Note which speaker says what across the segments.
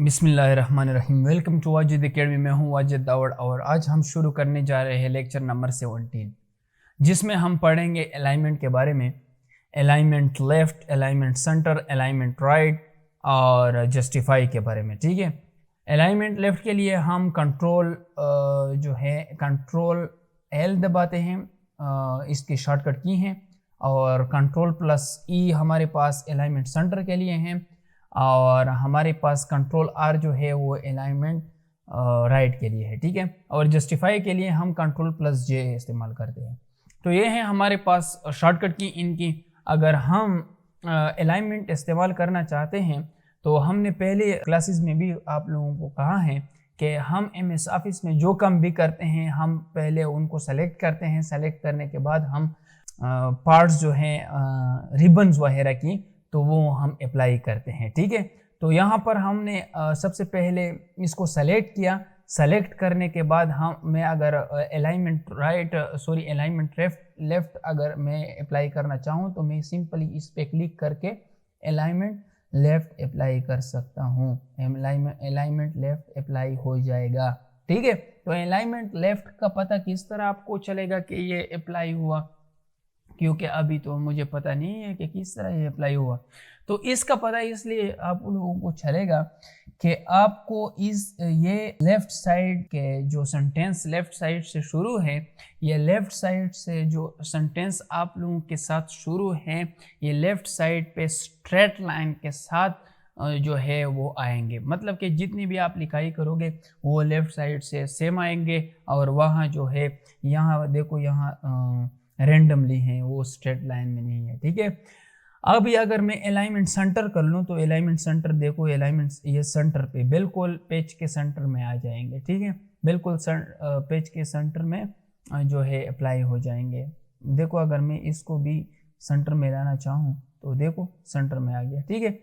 Speaker 1: बिस्मिल्लाहिर्रहमानिर्रहीम। Welcome to Wajid academy. मैं हूं वाजिद दावड़ और आज हम शुरू करने जा रहे हैं लेक्चर नंबर 17, जिसमें हम पढ़ेंगे अलाइनमेंट के बारे में। Alignment left, alignment centre, alignment right और जस्टिफाई के बारे में। ठीक है, अलाइनमेंट लेफ़्ट के लिए हम कंट्रोल कंट्रोल एल दबाते हैं, इसकी शॉर्टकट की हैं, और कंट्रोल प्लस ई हमारे पास अलाइनमेंट सेंटर के लिए हैं, और हमारे पास कंट्रोल आर जो है वो अलाइनमेंट राइट के लिए है। ठीक है, और जस्टिफाई के लिए हम कंट्रोल प्लस जे इस्तेमाल करते हैं। तो ये है हमारे पास शॉर्टकट की इनकी। अगर हम अलाइनमेंट इस्तेमाल करना चाहते हैं तो हमने पहले क्लासेस में भी आप लोगों को कहा है कि हम MS ऑफिस में जो काम भी करते हैं हम पहले उनको सेलेक्ट करते हैं। सेलेक्ट करने के बाद हम पार्ट्स जो हैं रिबन्स वगैरह की तो वो हम अप्लाई करते हैं। ठीक है, तो यहाँ पर हमने सबसे पहले इसको सेलेक्ट किया। सेलेक्ट करने के बाद मैं अगर अलाइनमेंट लेफ्ट अगर मैं अप्लाई करना चाहूँ तो मैं सिंपली इस पे क्लिक करके अलाइनमेंट लेफ्ट अप्लाई कर सकता हूँ। अलाइनमेंट लेफ्ट अप्लाई हो जाएगा। ठीक है, तो अलाइनमेंट लेफ्ट का पता किस तरह आपको चलेगा कि ये अप्लाई हुआ, क्योंकि अभी तो मुझे पता नहीं है कि किस तरह ये अप्लाई हुआ। तो इसका पता इसलिए आप लोगों को चलेगा कि आपको ये लेफ़्ट साइड के जो सेंटेंस लेफ़्ट साइड से शुरू है, ये लेफ़्ट साइड से जो सेंटेंस आप लोगों के साथ शुरू है, ये लेफ़्ट साइड पे स्ट्रेट लाइन के साथ जो है वो आएंगे। मतलब कि जितनी भी आप लिखाई करोगे वो लेफ़्ट साइड से सेम आएंगे, और वहाँ जो है यहाँ देखो यहाँ रैंडमली हैं, वो स्ट्रेट लाइन में नहीं है। ठीक है, अभी अगर मैं अलाइनमेंट सेंटर कर लूँ तो अलाइनमेंट सेंटर देखो, अलाइनमेंट ये सेंटर पे बिल्कुल पेज के सेंटर में आ जाएंगे। ठीक है, बिल्कुल पेज के सेंटर में जो है अप्लाई हो जाएंगे। देखो अगर मैं इसको भी सेंटर में लाना चाहूँ तो देखो सेंटर में आ गया। ठीक है,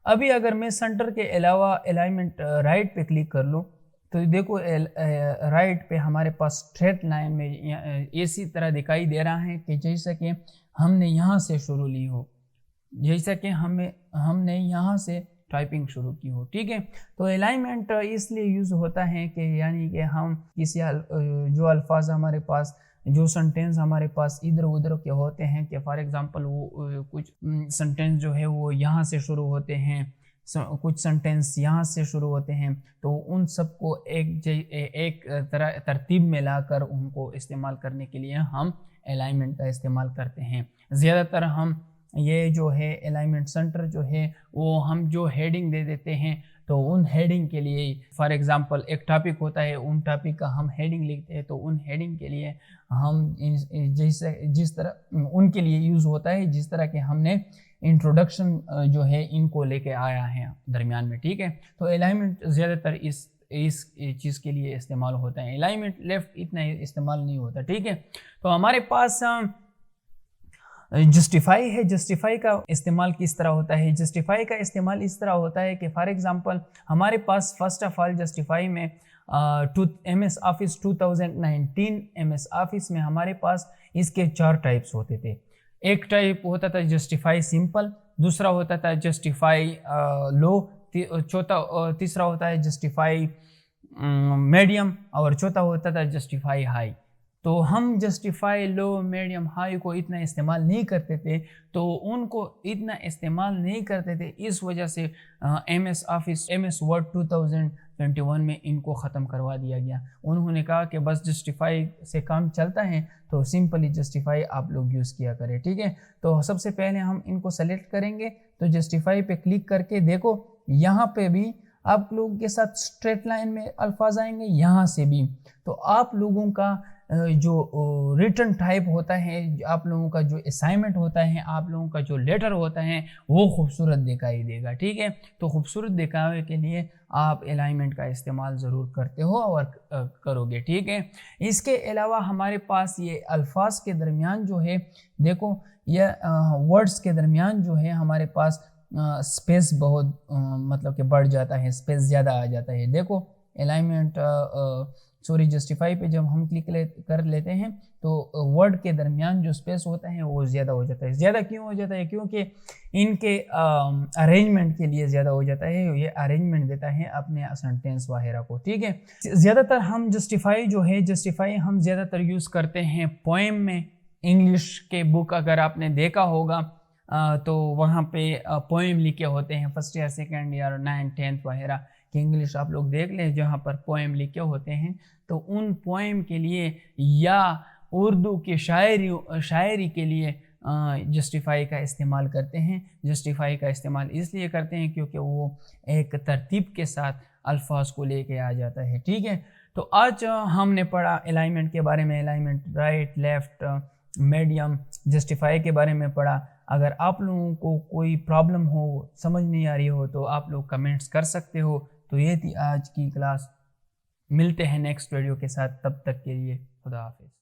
Speaker 1: अभी अगर मैं सेंटर के अलावा अलाइनमेंट राइट पे क्लिक कर लूँ तो देखो राइट पे हमारे पास स्ट्रेट लाइन में इसी तरह दिखाई दे रहा है कि जैसा कि हमने यहाँ से शुरू ली हो, जैसा कि हमने यहाँ से टाइपिंग शुरू की हो। ठीक है, तो अलाइनमेंट इसलिए यूज़ होता है कि यानी कि हम किसी जो अल्फाज हमारे पास, जो सेंटेंस हमारे पास इधर उधर के होते हैं, कि फॉर एग्जांपल वो कुछ सेंटेंस जो है वो यहाँ से शुरू होते हैं, कुछ सेंटेंस यहाँ से शुरू होते हैं, तो उन सबको एक तरतीब में लाकर उनको इस्तेमाल करने के लिए हम अलाइनमेंट का इस्तेमाल करते हैं। ज़्यादातर हम ये जो है अलाइनमेंट सेंटर जो है वो हम जो हेडिंग दे देते हैं, तो उन हेडिंग के लिए फॉर एग्जांपल एक टॉपिक होता है, उन टॉपिक का हम हेडिंग लिखते हैं, तो उन हेडिंग के लिए हम जिस तरह उनके लिए यूज़ होता है, जिस तरह के हमने इंट्रोडक्शन जो है इनको लेके आया है दरमियान में। ठीक है, तो अलाइनमेंट ज़्यादातर इस चीज़ के लिए इस्तेमाल होता है। अलाइनमेंट लेफ्ट इतना इस्तेमाल नहीं होता। ठीक है, तो हमारे पास जस्टिफाई है। जस्टिफाई का इस्तेमाल किस तरह होता है? जस्टिफाई का इस्तेमाल इस तरह होता है कि फॉर एग्जांपल हमारे पास फर्स्ट ऑफ ऑल जस्टिफाई में MS ऑफिस 2019 MS ऑफिस में हमारे पास इसके 4 टाइप्स होते थे। एक टाइप होता था जस्टिफाई सिंपल, दूसरा होता था जस्टिफाई लो, तीसरा होता है जस्टिफाई मीडियम, और चौथा होता था जस्टिफाई हाई। तो हम जस्टिफाई लो, मीडियम, हाई को इतना इस्तेमाल नहीं करते थे, तो उनको इतना इस्तेमाल नहीं करते थे, इस वजह से MS वर्ड 2021 में इनको ख़त्म करवा दिया गया। उन्होंने कहा कि बस जस्टिफाई से काम चलता है, तो सिंपली जस्टिफाई आप लोग यूज़ किया करें। ठीक है, तो सबसे पहले हम इनको सेलेक्ट करेंगे, तो जस्टिफाई पे क्लिक करके देखो यहाँ पे भी आप लोगों के साथ स्ट्रेट लाइन में अल्फाज आएंगे, यहाँ से भी। तो आप लोगों का जो रिटर्न टाइप होता है, आप लोगों का जो असाइनमेंट होता है, आप लोगों का जो लेटर होता है, वो खूबसूरत दिखाई देगा। ठीक है, तो खूबसूरत दिखावे के लिए आप अलाइनमेंट का इस्तेमाल ज़रूर करते हो और करोगे। ठीक है, इसके अलावा हमारे पास ये अल्फाज के दरमियान जो है देखो, ये वर्ड्स के दरमियान जो है हमारे पास स्पेस बहुत मतलब कि बढ़ जाता है, स्पेस ज़्यादा आ जाता है। देखो अलाइनमेंट सॉरी जस्टिफाई पे जब हम क्लिक कर लेते हैं तो वर्ड के दरमियान जो स्पेस होता है वो ज़्यादा हो जाता है। ज़्यादा क्यों हो जाता है? क्योंकि इनके अरेंजमेंट के लिए ज़्यादा हो जाता है, ये अरेंजमेंट देता है अपने सेंटेंस वगैरह को, ठीक है। ज़्यादातर हम जस्टिफाई जो है, जस्टिफाई हम ज़्यादातर यूज़ करते हैं पोएम में। इंग्लिश के बुक अगर आपने देखा होगा तो वहाँ पे पोएम लिखे होते हैं, first year, second year, 9th 10th वगैरह की इंग्लिश आप लोग देख लें, जहाँ पर पोएम लिखे होते हैं। तो उन पोएम के लिए या उर्दू की शायरी के लिए जस्टिफाई का इस्तेमाल करते हैं। जस्टिफाई का इस्तेमाल इसलिए करते हैं क्योंकि वो एक तरतीब के साथ अल्फाज को लेके आ जाता है, ठीक है। तो आज हमने पढ़ा अलाइनमेंट के बारे में, alignment right, left, medium, justify के बारे में पढ़ा। अगर आप लोगों को कोई प्रॉब्लम हो, समझ नहीं आ रही हो, तो आप लोग कमेंट्स कर सकते हो। तो ये थी आज की क्लास, मिलते हैं नेक्स्ट वीडियो के साथ, तब तक के लिए खुदा हाफिज़।